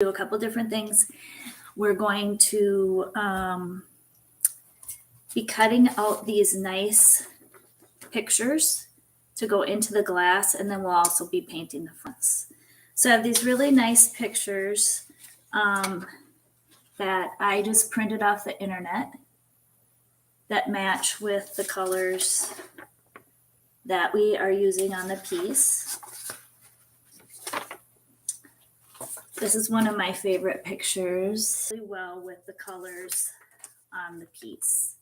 do a couple different things. We're going to be cutting out these nice pictures to go into the glass, and then we'll also be painting the fronts. So I have these really nice pictures that I just printed off the internet that match with the colors that we are using on the piece. This is one of my favorite pictures, really well with the colors on the piece.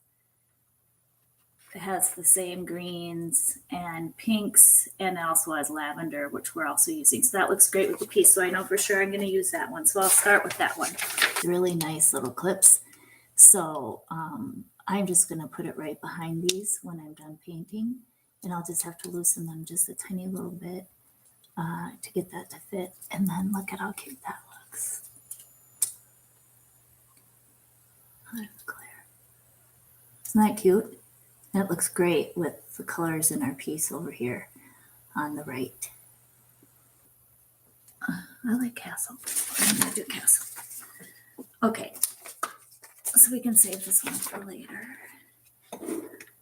It has the same greens and pinks, and it also has lavender, which we're also using. So that looks great with the piece. So I know for sure I'm going to use that one. So I'll start with that one. Really nice little clips. So I'm just going to put it right behind these when I'm done painting. And I'll just have to loosen them just a tiny little bit to get that to fit. And then look at how cute that looks. Oh, that's clear. Isn't that cute? That looks great with the colors in our piece over here on the right. I like castle. I'm going to do castle. Okay, so we can save this one for later.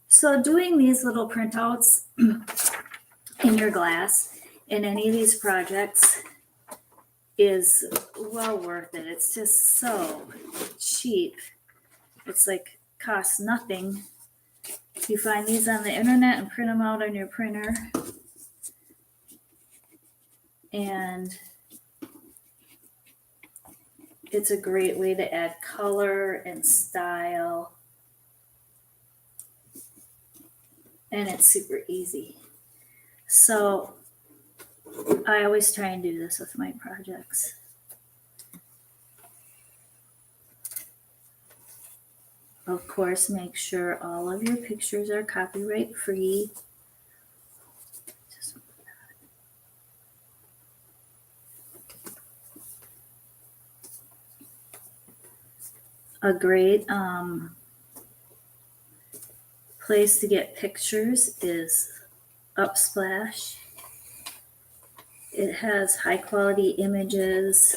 So doing these little printouts in your glass in any of these projects is well worth it. It's just so cheap. It's like costs nothing. You find these on the internet and print them out on your printer. And it's a great way to add color and style. And it's super easy. So I always try and do this with my projects. Of course, make sure all of your pictures are copyright free. A great place to get pictures is Upsplash. It has high quality images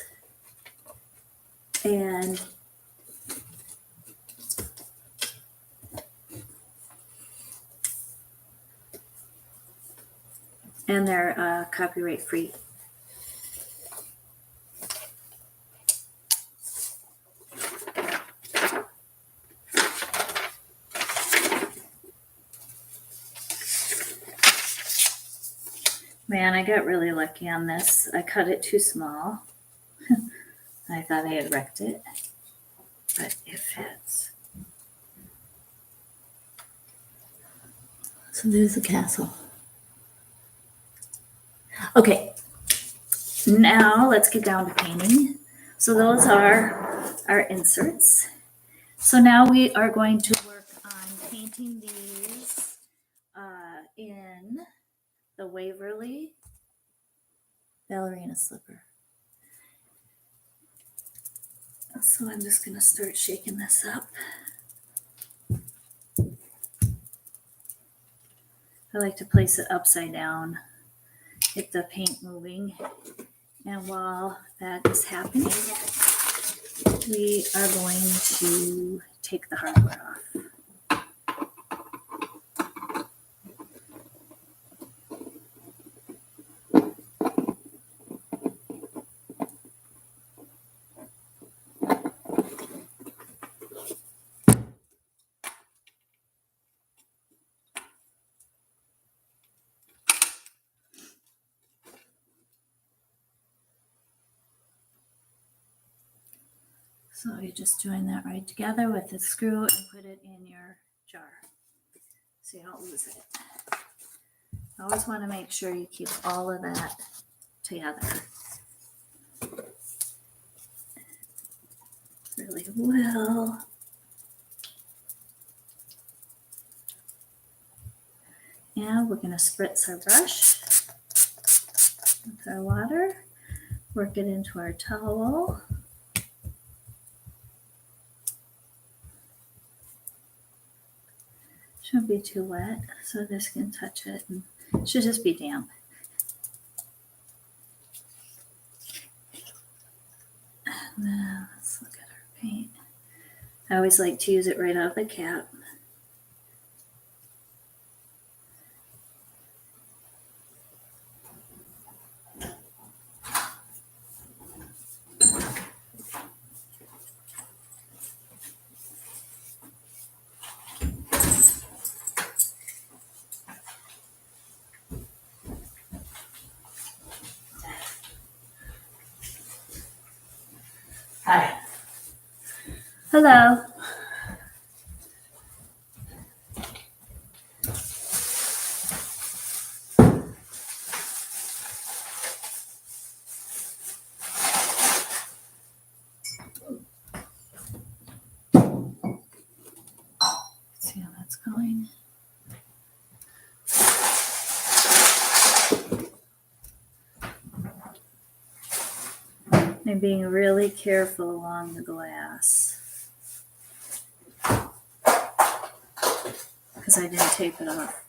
and they're copyright free. Man, I got really lucky on this. I cut it too small. I thought I had wrecked it, but it fits. So there's the castle. Okay, now let's get down to painting. So those are our inserts. So now we are going to work on painting these in the Waverly ballerina slipper. So I'm just going to start shaking this up. I like to place it upside down, get the paint moving. And while that is happening, we are going to take the hardware off. So you just join that right together with the screw and put it in your jar so you don't lose it. I always want to make sure you keep all of that together really well. And we're going to spritz our brush with our water, work it into our towel. Shouldn't be too wet, so this can touch it, and it should just be damp. And then let's look at our paint. I always like to use it right out of the cap. Hi. Hello. Let's see how that's going. I'm being really careful along the glass because I didn't tape it off.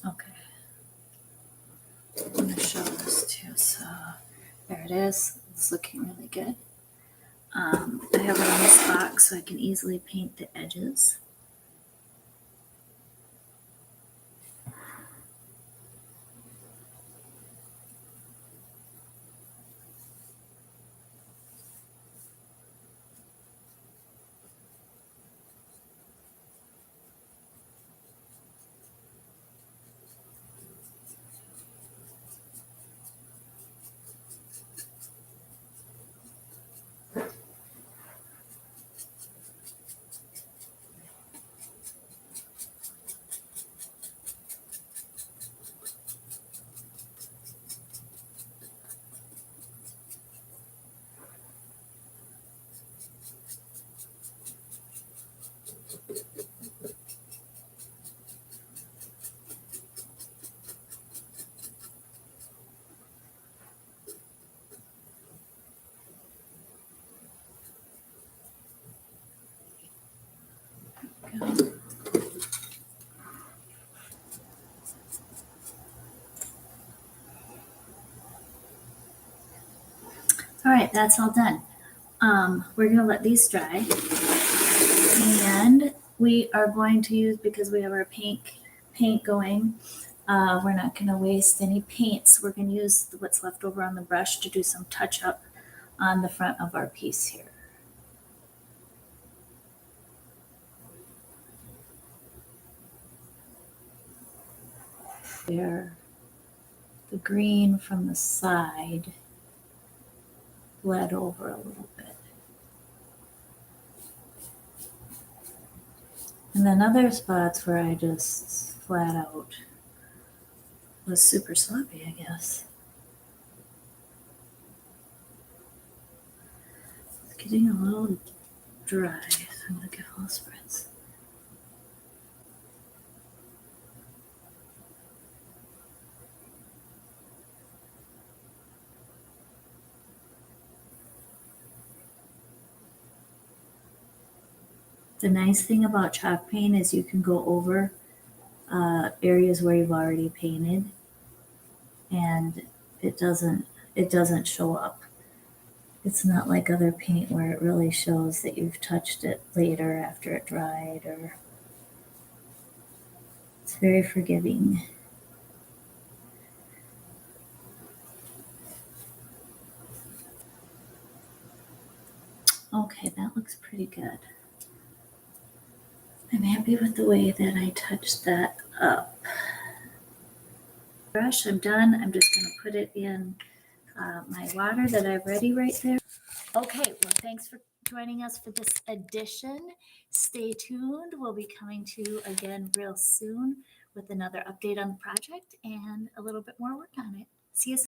Okay. I'm going to show this too. So there it is. It's looking really good. I have it on this box so I can easily paint the edges. Go. All right, that's all done. We're going to let these dry. And we are going to use, because we have our paint going, we're not going to waste any paints. We're going to use what's left over on the brush to do some touch up on the front of our piece here. There, the green from the side bled over a little bit. And then other spots where I just flat out was super sloppy, I guess. It's getting a little dry, so I'm gonna give all spreads. The nice thing about chalk paint is you can go over areas where you've already painted, and it doesn't show up. It's not like other paint where it really shows that you've touched it later after it dried, or it's very forgiving. Okay, that looks pretty good. I'm happy with the way that I touched that up. Brush, I'm done. I'm just going to put it in my water that I've ready right there. Okay, well, thanks for joining us for this edition. Stay tuned. We'll be coming to you again real soon with another update on the project and a little bit more work on it. See you soon.